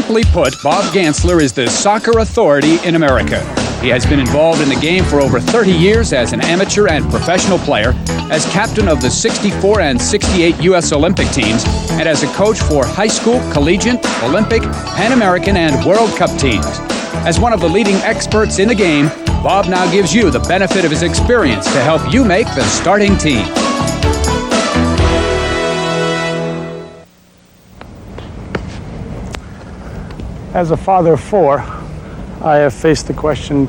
Simply put, Bob Gansler is the soccer authority in America. He has been involved in the game for over 30 years as an amateur and professional player, as captain of the 64 and 68 U.S. Olympic teams, and as a coach for high school, collegiate, Olympic, Pan American, and World Cup teams. As one of the leading experts in the game, Bob now gives you the benefit of his experience to help you make the starting team. As a father of four, I have faced the question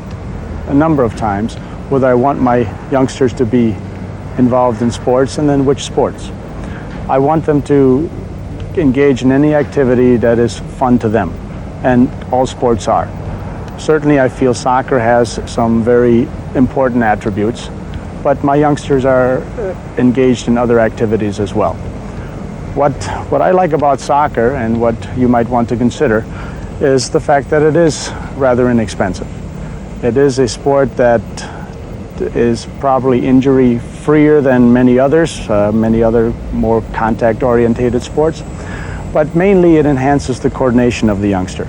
a number of times whether I want my youngsters to be involved in sports, and then which sports. I want them to engage in any activity that is fun to them, and all sports are. Certainly I feel soccer has some very important attributes, but my youngsters are engaged in other activities as well. What I like about soccer, and what you might want to consider, is the fact that it is rather inexpensive. It is a sport that is probably injury-freer than many others, many other more contact-orientated sports, but mainly it enhances the coordination of the youngster.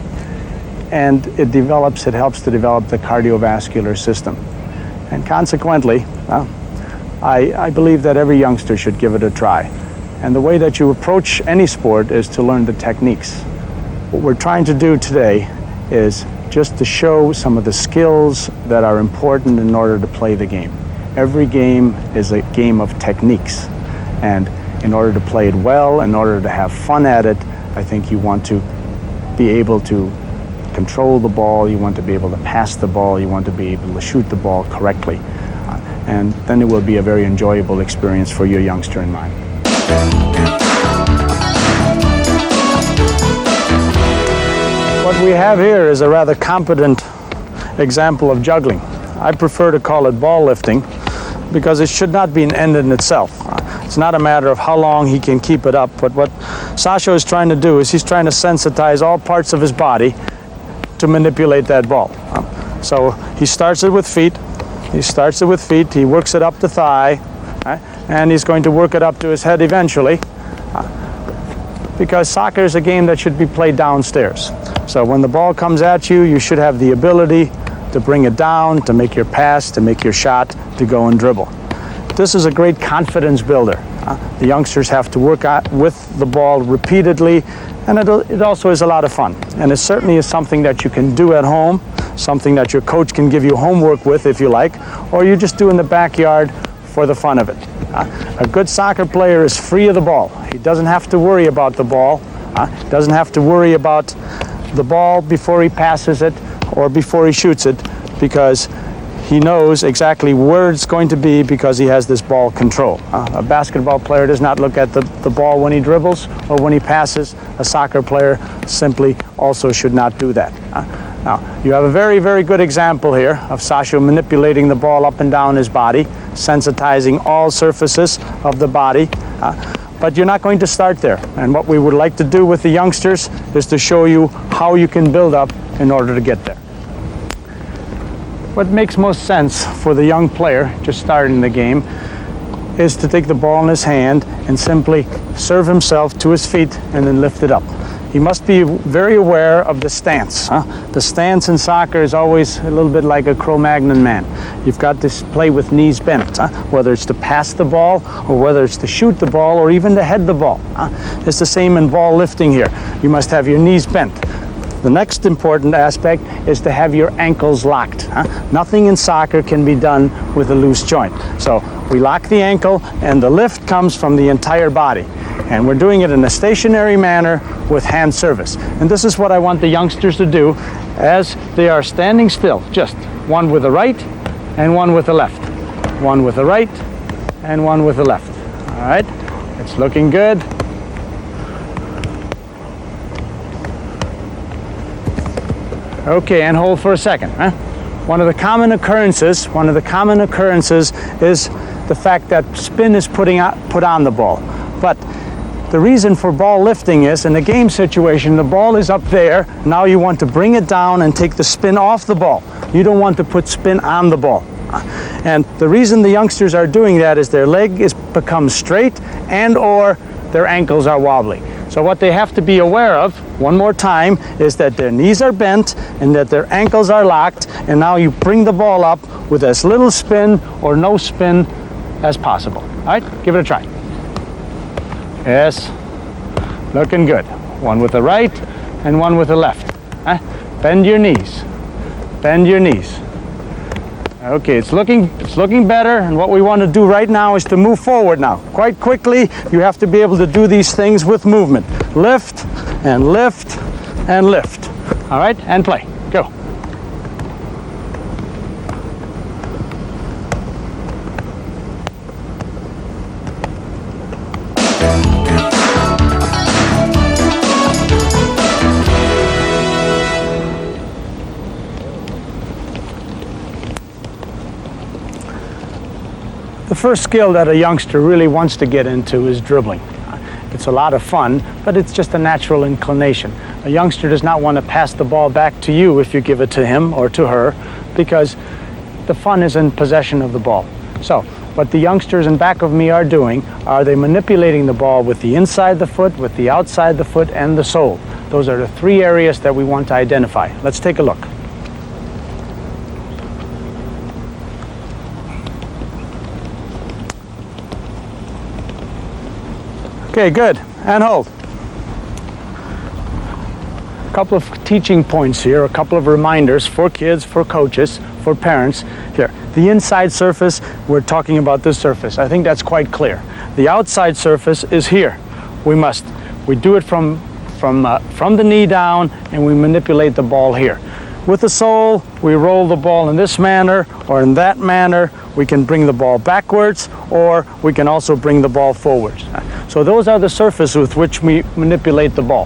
And it helps to develop the cardiovascular system. And consequently, I believe that every youngster should give it a try. And the way that you approach any sport is to learn the techniques. What we're trying to do today is just to show some of the skills that are important in order to play the game. Every game is a game of techniques. And in order to play it well, in order to have fun at it, I think you want to be able to control the ball, you want to be able to pass the ball, you want to be able to shoot the ball correctly. And then it will be a very enjoyable experience for your youngster and mine. What we have here is a rather competent example of juggling. I prefer to call it ball lifting because it should not be an end in itself. It's not a matter of how long he can keep it up, but what Sasha is trying to do is he's trying to sensitize all parts of his body to manipulate that ball. So he starts it with feet, he works it up the thigh, and he's going to work it up to his head eventually, because soccer is a game that should be played downstairs. So when the ball comes at you, you should have the ability to bring it down, to make your pass, to make your shot, to go and dribble. This is a great confidence builder. The youngsters have to work with the ball repeatedly, and it also is a lot of fun. And it certainly is something that you can do at home, something that your coach can give you homework with if you like, or you just do in the backyard for the fun of it. A good soccer player is free of the ball. He doesn't have to worry about the ball. Doesn't have to worry about the ball before he passes it or before he shoots it, because he knows exactly where it's going to be because he has this ball control. A basketball player does not look at the ball when he dribbles or when he passes. A soccer player simply also should not do that. Now, you have a very, very good example here of Sasha manipulating the ball up and down his body, sensitizing all surfaces of the body. But you're not going to start there. And what we would like to do with the youngsters is to show you how you can build up in order to get there. What makes most sense for the young player just starting the game is to take the ball in his hand and simply serve himself to his feet and then lift it up. He must be very aware of the stance. The stance in soccer is always a little bit like a Cro-Magnon man. You've got to play with knees bent, whether it's to pass the ball or whether it's to shoot the ball or even to head the ball. It's the same in ball lifting here. You must have your knees bent. The next important aspect is to have your ankles locked. Nothing in soccer can be done with a loose joint. So we lock the ankle, and the lift comes from the entire body. And we're doing it in a stationary manner with hand service. And this is what I want the youngsters to do as they are standing still. Just one with the right and one with the left. One with the right and one with the left. All right, it's looking good. Okay, and hold for a second. One of the common occurrences is the fact that spin is put on the ball. But the reason for ball lifting is, in a game situation, the ball is up there. Now you want to bring it down and take the spin off the ball. You don't want to put spin on the ball. And the reason the youngsters are doing that is their leg becomes straight and or their ankles are wobbly. So what they have to be aware of, one more time, is that their knees are bent and that their ankles are locked, and now you bring the ball up with as little spin or no spin as possible. All right, give it a try. Yes, looking good. One with the right and one with the left. Bend your knees. Bend your knees. Okay, it's looking better, and what we want to do right now is to move forward now. Quite quickly, you have to be able to do these things with movement. Lift and lift and lift. All right, and play. Go. The first skill that a youngster really wants to get into is dribbling. It's a lot of fun, but it's just a natural inclination. A youngster does not want to pass the ball back to you if you give it to him or to her, because the fun is in possession of the ball. So what the youngsters in back of me are doing are they manipulating the ball with the inside the foot, with the outside the foot, and the sole. Those are the three areas that we want to identify. Let's take a look. Okay, good, and hold. A couple of teaching points here, a couple of reminders for kids, for coaches, for parents. Here, the inside surface, we're talking about this surface. I think that's quite clear. The outside surface is here. We do it from the knee down, and we manipulate the ball here. With the sole, we roll the ball in this manner or in that manner. We can bring the ball backwards, or we can also bring the ball forwards. So those are the surfaces with which we manipulate the ball.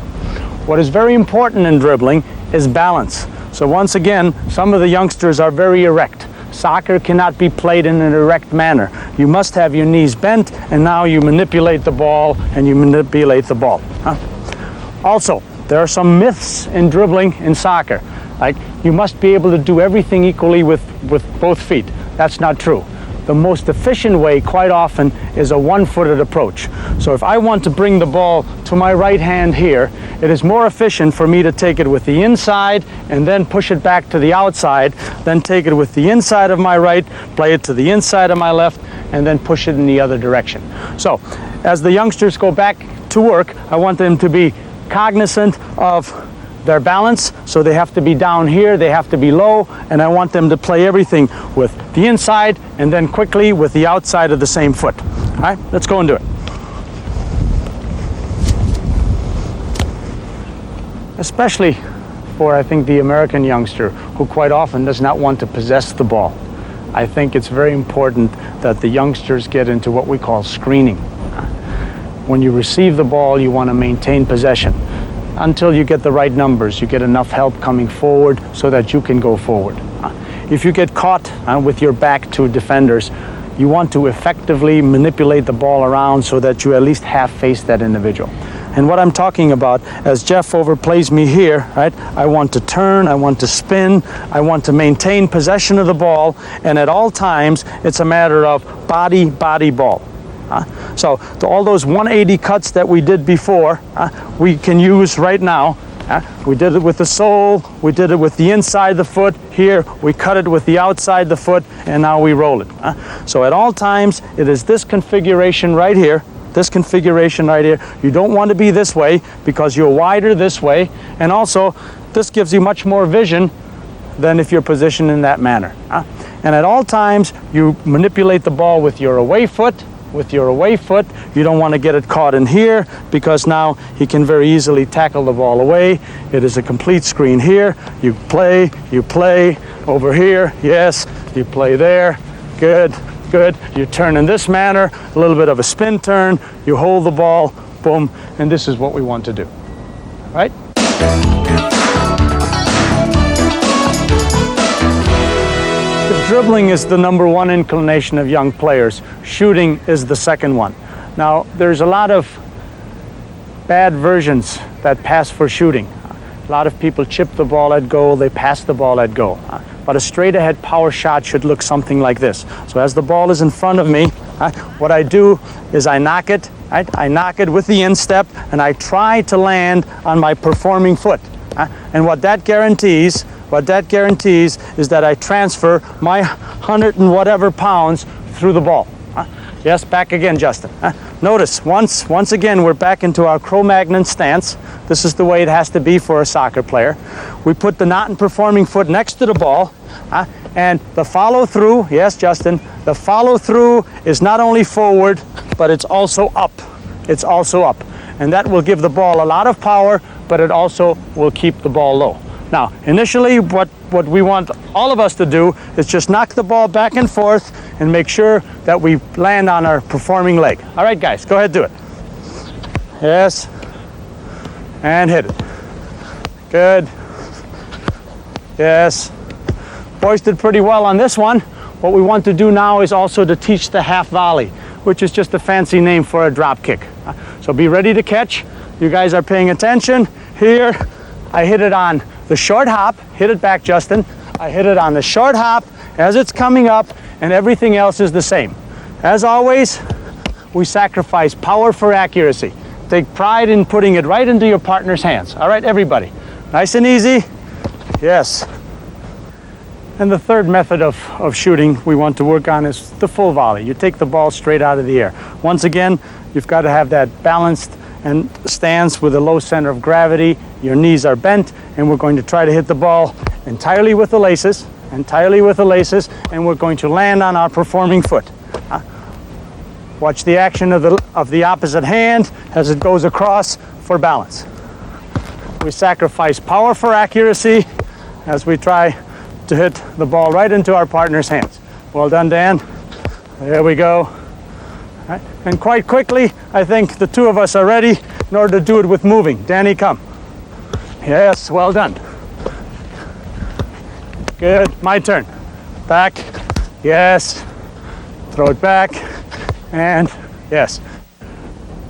What is very important in dribbling is balance. So once again, some of the youngsters are very erect. Soccer cannot be played in an erect manner. You must have your knees bent, and now you manipulate the ball, and you manipulate the ball. Also, there are some myths in dribbling in soccer. Like, you must be able to do everything equally with both feet. That's not true. The most efficient way quite often is a one-footed approach. So if I want to bring the ball to my right hand here, it is more efficient for me to take it with the inside and then push it back to the outside, then take it with the inside of my right, play it to the inside of my left, and then push it in the other direction. So as the youngsters go back to work, I want them to be cognizant of their balance, so they have to be down here, they have to be low, and I want them to play everything with the inside and then quickly with the outside of the same foot. All right, let's go and do it. Especially for, I think, the American youngster who quite often does not want to possess the ball. I think it's very important that the youngsters get into what we call screening. When you receive the ball, you want to maintain possession until you get the right numbers. You get enough help coming forward so that you can go forward. If you get caught with your back to defenders, you want to effectively manipulate the ball around so that you at least half face that individual. And what I'm talking about, as Jeff overplays me here, right, I want to turn, I want to spin, I want to maintain possession of the ball, and at all times, it's a matter of body, ball. So all those 180 cuts that we did before, we can use right now. We did it with the sole, we did it with the inside the foot. Here, we cut it with the outside the foot, and now we roll it. So at all times, it is this configuration right here. You don't want to be this way because you're wider this way, and also this gives you much more vision than if you're positioned in that manner. And at all times, you manipulate the ball with your away foot. You don't want to get it caught in here because now he can very easily tackle the ball away. It is a complete screen here. You play over here. Yes, you play there. Good. You turn in this manner, a little bit of a spin turn. You hold the ball, boom, and this is what we want to do. Right? Dribbling is the number one inclination of young players. Shooting is the second one. Now, there's a lot of bad versions that pass for shooting. A lot of people chip the ball at goal, they pass the ball at goal. But a straight ahead power shot should look something like this. So as the ball is in front of me, What I do is I knock it, right? I knock it with the instep, and I try to land on my performing foot. And what that guarantees is that I transfer my 100 and whatever pounds through the ball. Yes, back again, Justin. Notice, once again, we're back into our Cro-Magnon stance. This is the way it has to be for a soccer player. We put the not in performing foot next to the ball, and the follow-through, yes, Justin, the follow-through is not only forward, but it's also up. It's also up. And that will give the ball a lot of power, but it also will keep the ball low. Now, initially, what we want all of us to do is just knock the ball back and forth and make sure that we land on our performing leg. All right, guys, go ahead, do it. Yes. And hit it. Good. Yes. Boys did pretty well on this one. What we want to do now is also to teach the half volley, which is just a fancy name for a drop kick. So be ready to catch. You guys are paying attention. Here, I hit it on the short hop. Hit it back, Justin. I hit it on the short hop as it's coming up, and everything else is the same. As always, we sacrifice power for accuracy. Take pride in putting it right into your partner's hands. All right, everybody. Nice and easy. Yes. And the third method of shooting we want to work on is the full volley. You take the ball straight out of the air. Once again, you've got to have that balanced and stance with a low center of gravity. Your knees are bent, and we're going to try to hit the ball entirely with the laces, and we're going to land on our performing foot. Watch the action of the opposite hand as it goes across for balance. We sacrifice power for accuracy as we try to hit the ball right into our partner's hands. Well done, Dan. There we go. Right. And quite quickly, I think the two of us are ready in order to do it with moving. Danny, come. Yes, well done. Good, my turn. Back, yes. Throw it back, and yes.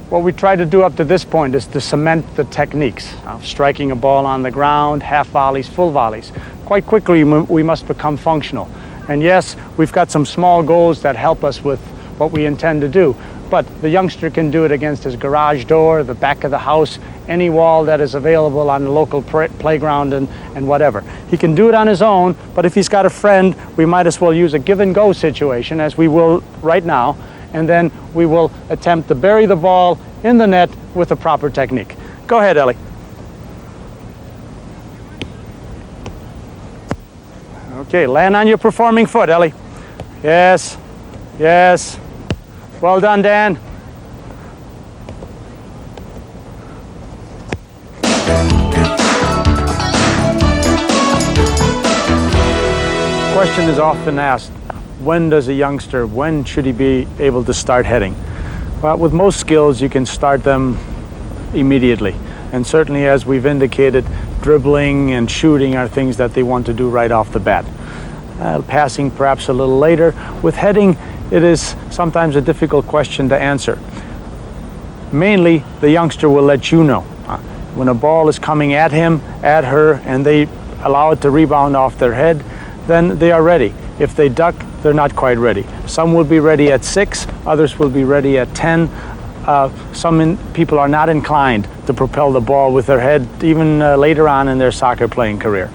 What we try to do up to this point is to cement the techniques of striking a ball on the ground, half volleys, full volleys. Quite quickly, we must become functional. And yes, we've got some small goals that help us with what we intend to do. But the youngster can do it against his garage door, the back of the house, any wall that is available on the local playground and whatever. He can do it on his own, but if he's got a friend, we might as well use a give and go situation, as we will right now, and then we will attempt to bury the ball in the net with the proper technique. Go ahead, Ellie. Okay, land on your performing foot, Ellie. Yes, yes. Well done, Dan. Question is often asked, when should he be able to start heading? Well, with most skills, you can start them immediately. And certainly, as we've indicated, dribbling and shooting are things that they want to do right off the bat. Passing perhaps a little later. With heading, it is sometimes a difficult question to answer. Mainly, the youngster will let you know. When a ball is coming at him, at her, and they allow it to rebound off their head, then they are ready. If they duck, they're not quite ready. Some will be ready at 6, others will be ready at 10. Some people are not inclined to propel the ball with their head even later on in their soccer playing career.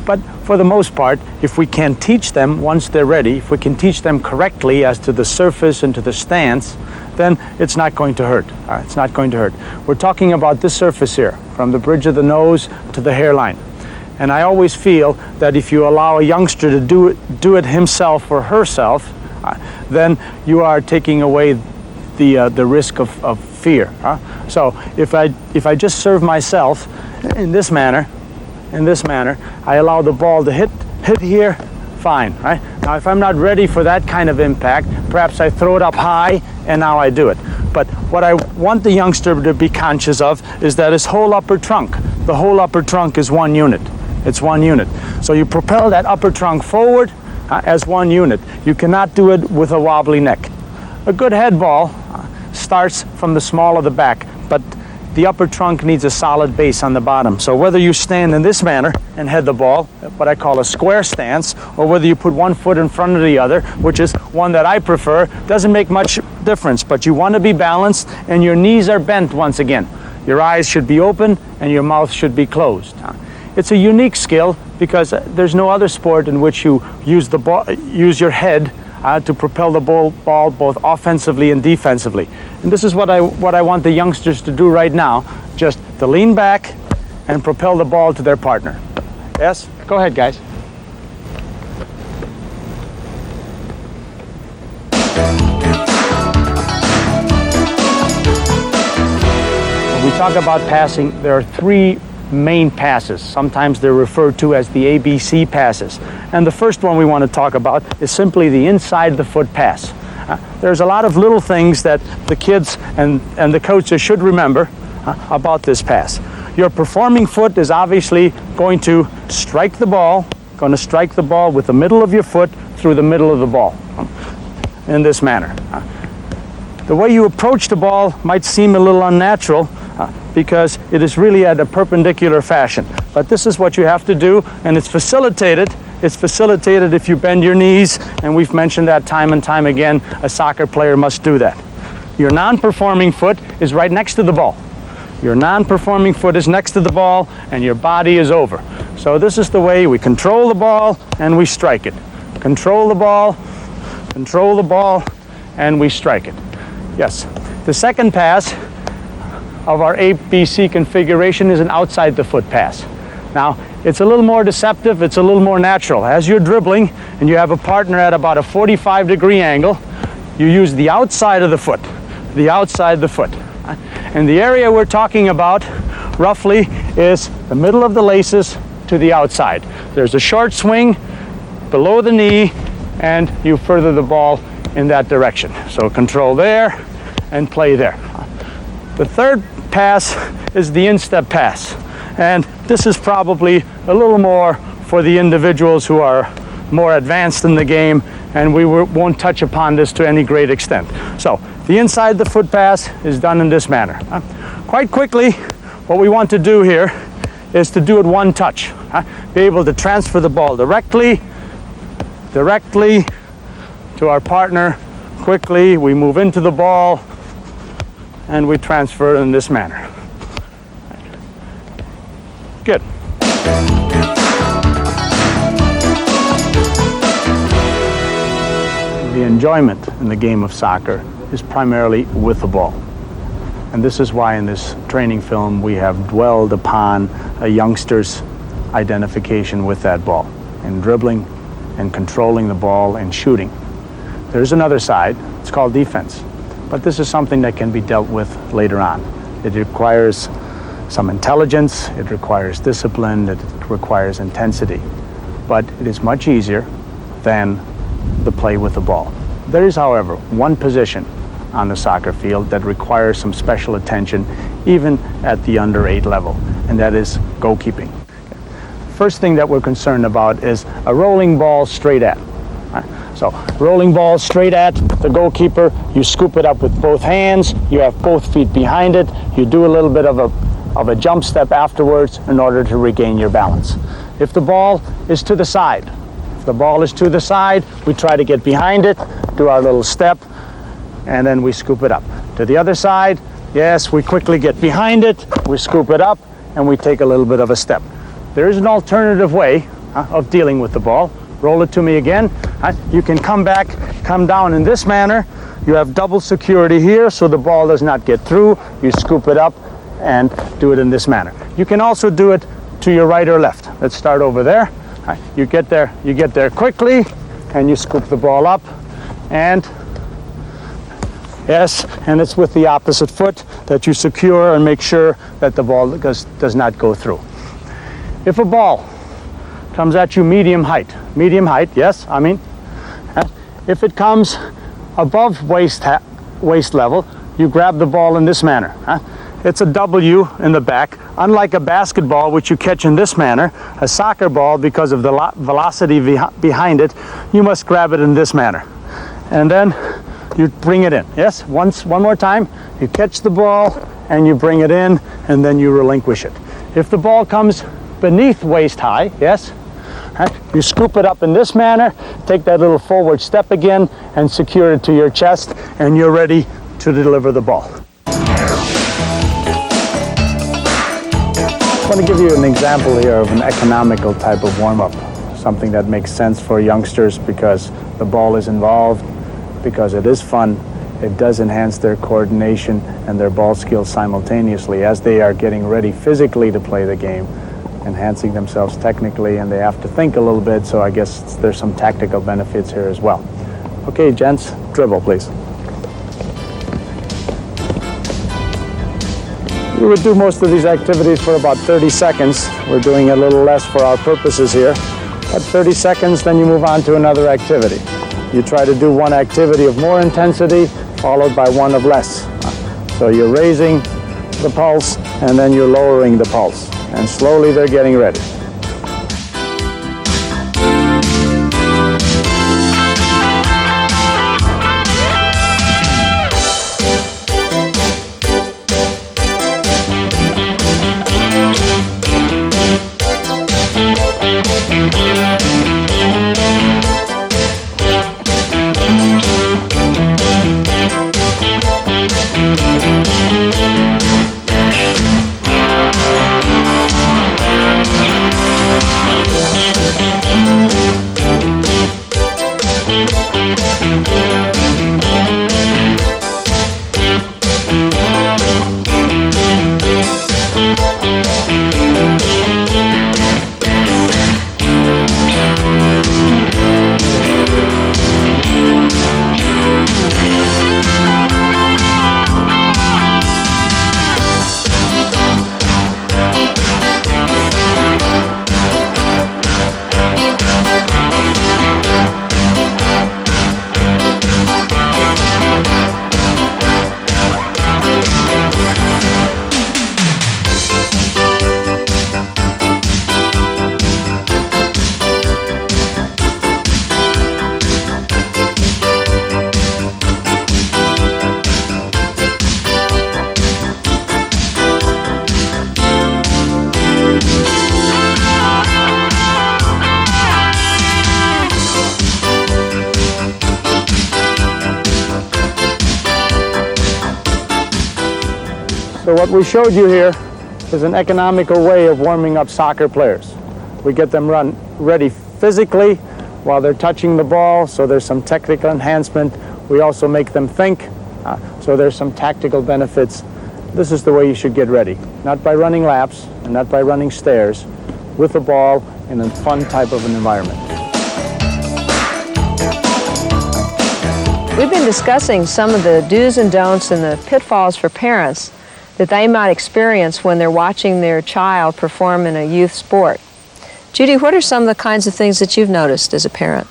But for the most part, if we can teach them once they're ready, if we can teach them correctly as to the surface and to the stance, then it's not going to hurt. It's not going to hurt. We're talking about this surface here, from the bridge of the nose to the hairline. And I always feel that if you allow a youngster to do it himself or herself, then you are taking away the risk of fear. So if I just serve myself in this manner, I allow the ball to hit here, fine, right? Now if I'm not ready for that kind of impact, perhaps I throw it up high and now I do it. But what I want the youngster to be conscious of is that his whole upper trunk, the whole upper trunk is one unit. It's one unit. So you propel that upper trunk forward as one unit. You cannot do it with a wobbly neck. A good head ball starts from the small of the back, but the upper trunk needs a solid base on the bottom. So whether you stand in this manner and head the ball, what I call a square stance, or whether you put one foot in front of the other, which is one that I prefer, doesn't make much difference, but you want to be balanced and your knees are bent once again. Your eyes should be open and your mouth should be closed. It's a unique skill because there's no other sport in which you use your head to propel the ball both offensively and defensively. And this is what I want the youngsters to do right now, just to lean back and propel the ball to their partner. Yes? Go ahead, guys. When we talk about passing, there are three main passes. Sometimes they're referred to as the ABC passes. And the first one we want to talk about is simply the inside the foot pass. There's a lot of little things that the kids and the coaches should remember about this pass. Your performing foot is obviously going to strike the ball with the middle of your foot through the middle of the ball in this manner. The way you approach the ball might seem a little unnatural because it is really at a perpendicular fashion. But this is what you have to do, and it's facilitated. It's facilitated if you bend your knees, and we've mentioned that time and time again. A soccer player must do that. Your non-performing foot is right next to the ball. Your non-performing foot is next to the ball, and your body is over. So this is the way we control the ball, and we strike it. Control the ball, and we strike it. Yes. The second pass of our ABC configuration is an outside the foot pass. Now, it's a little more deceptive, it's a little more natural. As you're dribbling and you have a partner at about a 45-degree angle, you use the outside of the foot, And the area we're talking about roughly is the middle of the laces to the outside. There's a short swing below the knee and you further the ball in that direction. So control there and play there. The third pass is the instep pass. And this is probably a little more for the individuals who are more advanced in the game, and we won't touch upon this to any great extent. So the inside the foot pass is done in this manner. Quite quickly, what we want to do here is to do it one touch. Be able to transfer the ball directly to our partner. Quickly, we move into the ball, and we transfer it in this manner. Good. The enjoyment in the game of soccer is primarily with the ball. And this is why in this training film we have dwelled upon a youngster's identification with that ball, and dribbling and controlling the ball and shooting. There's another side, it's called defense. But this is something that can be dealt with later on. It requires some intelligence, it requires discipline, it requires intensity. But it is much easier than the play with the ball. There is, however, one position on the soccer field that requires some special attention, even at the under 8 level, and that is goalkeeping. First thing that we're concerned about is a rolling ball straight at. So, rolling ball straight at the goalkeeper, you scoop it up with both hands, you have both feet behind it, you do a little bit of a jump step afterwards in order to regain your balance. If the ball is to the side, we try to get behind it, do our little step, and then we scoop it up. To the other side, yes, we quickly get behind it, we scoop it up, and we take a little bit of a step. There is an alternative way of dealing with the ball. Roll it to me again. You can come down in this manner. You have double security here so the ball does not get through. You scoop it up and do it in this manner. You can also do it to your right or left. Let's start over there. You get there quickly and you scoop the ball up, and yes, and it's with the opposite foot that you secure and make sure that the ball does not go through. If a ball comes at you medium height, yes, if it comes above waist level, you grab the ball in this manner. It's a W in the back. Unlike a basketball, which you catch in this manner, a soccer ball, because of the velocity behind it, you must grab it in this manner. And then you bring it in. Yes, one more time. You catch the ball and you bring it in, and then you relinquish it. If the ball comes beneath waist high, yes, You scoop it up in this manner, take that little forward step again, and secure it to your chest, and you're ready to deliver the ball. I want to give you an example here of an economical type of warm-up, something that makes sense for youngsters because the ball is involved, because it is fun, it does enhance their coordination and their ball skills simultaneously as they are getting ready physically to play the game, enhancing themselves technically, and they have to think a little bit, so I guess there's some tactical benefits here as well. Okay, gents, dribble, please. We would do most of these activities for about 30 seconds. We're doing a little less for our purposes here. At 30 seconds, then you move on to another activity. You try to do one activity of more intensity, followed by one of less. So you're raising the pulse, and then you're lowering the pulse. And slowly they're getting ready. So what we showed you here is an economical way of warming up soccer players. We get them ready physically while they're touching the ball, so there's some technical enhancement. We also make them think, so there's some tactical benefits. This is the way you should get ready. Not by running laps and not by running stairs, with the ball in a fun type of an environment. We've been discussing some of the do's and don'ts and the pitfalls for parents that they might experience when they're watching their child perform in a youth sport. Judy, what are some of the kinds of things that you've noticed as a parent?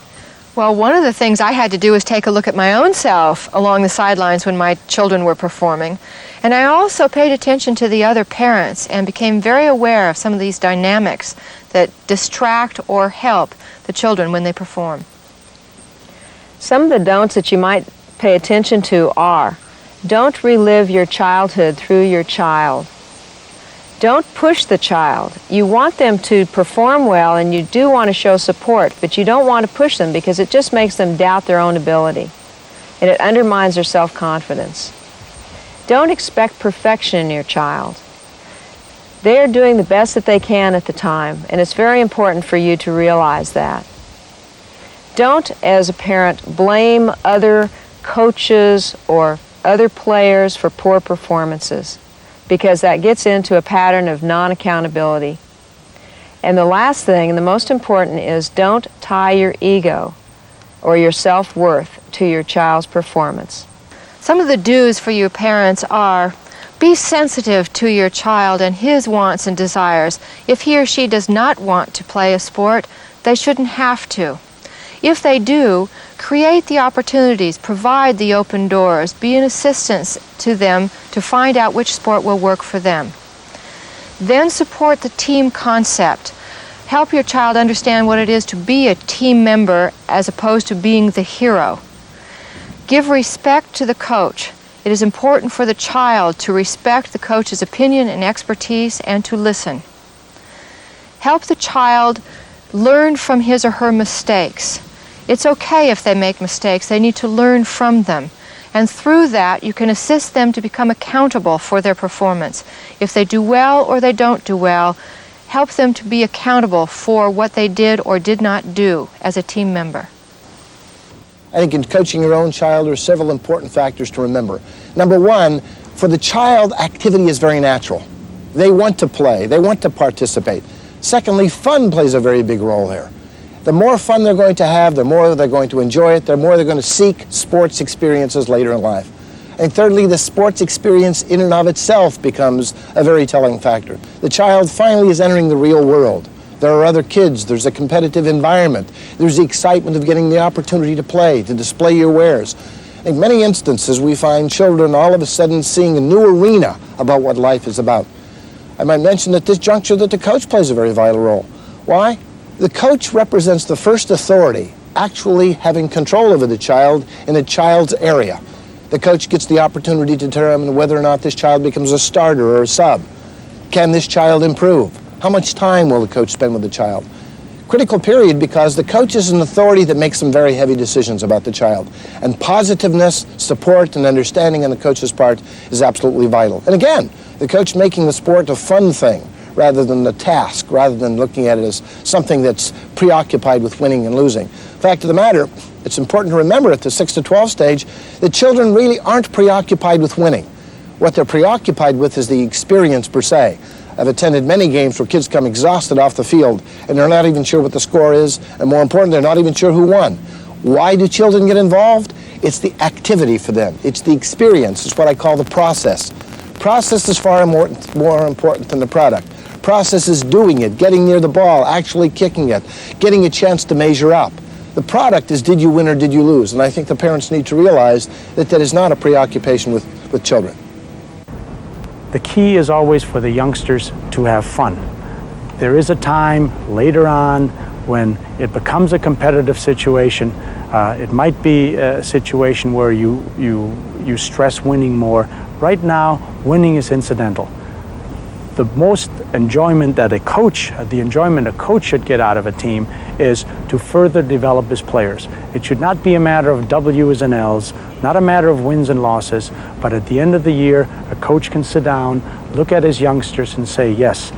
Well, one of the things I had to do was take a look at my own self along the sidelines when my children were performing. And I also paid attention to the other parents and became very aware of some of these dynamics that distract or help the children when they perform. Some of the don'ts that you might pay attention to are: don't relive your childhood through your child. Don't push the child. You want them to perform well and you do want to show support, but you don't want to push them because it just makes them doubt their own ability and it undermines their self-confidence. Don't expect perfection in your child. They are doing the best that they can at the time, and it's very important for you to realize that. Don't, as a parent, blame other coaches or other players for poor performances, because that gets into a pattern of non-accountability. And the last thing, and the most important, is don't tie your ego or your self-worth to your child's performance. Some of the do's for you parents are: be sensitive to your child and his wants and desires. If he or she does not want to play a sport, they shouldn't have to. If they do, create the opportunities, provide the open doors, be an assistance to them to find out which sport will work for them. Then support the team concept. Help your child understand what it is to be a team member as opposed to being the hero. Give respect to the coach. It is important for the child to respect the coach's opinion and expertise and to listen. Help the child learn from his or her mistakes. It's okay if they make mistakes. They need to learn from them. And through that, you can assist them to become accountable for their performance. If they do well or they don't do well, help them to be accountable for what they did or did not do as a team member. I think in coaching your own child, there are several important factors to remember. Number one, for the child, activity is very natural. They want to play. They want to participate. Secondly, fun plays a very big role there. The more fun they're going to have, the more they're going to enjoy it, the more they're going to seek sports experiences later in life. And thirdly, the sports experience in and of itself becomes a very telling factor. The child finally is entering the real world. There are other kids, there's a competitive environment, there's the excitement of getting the opportunity to play, to display your wares. In many instances, we find children all of a sudden seeing a new arena about what life is about. I might mention at this juncture that the coach plays a very vital role. Why? The coach represents the first authority, actually having control over the child in a child's area. The coach gets the opportunity to determine whether or not this child becomes a starter or a sub. Can this child improve? How much time will the coach spend with the child? Critical period, because the coach is an authority that makes some very heavy decisions about the child. And positiveness, support, and understanding on the coach's part is absolutely vital. And again, the coach making the sport a fun thing rather than a task, rather than looking at it as something that's preoccupied with winning and losing. Fact of the matter, it's important to remember at the 6 to 12 stage that children really aren't preoccupied with winning. What they're preoccupied with is the experience per se. I've attended many games where kids come exhausted off the field and they're not even sure what the score is, and more important, they're not even sure who won. Why do children get involved? It's the activity for them. It's the experience. It's what I call the process. Process is far more important than the product. Process is doing it, getting near the ball, actually kicking it, getting a chance to measure up. The product is did you win or did you lose? And I think the parents need to realize that that is not a preoccupation with children. The key is always for the youngsters to have fun. There is a time later on when it becomes a competitive situation. It might be a situation where you stress winning more. Right now, winning is incidental. The most enjoyment that a coach should get out of a team is to further develop his players. It should not be a matter of W's and L's, not a matter of wins and losses, but at the end of the year, a coach can sit down, look at his youngsters and say, yes,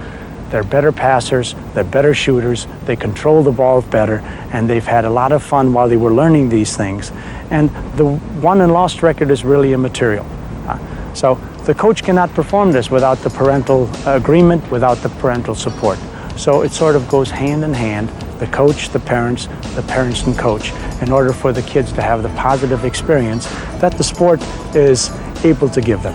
they're better passers, they're better shooters, they control the ball better, and they've had a lot of fun while they were learning these things. And the won and lost record is really immaterial. So the coach cannot perform this without the parental agreement, without the parental support. So it sort of goes hand in hand, the coach, the parents and coach, in order for the kids to have the positive experience that the sport is able to give them.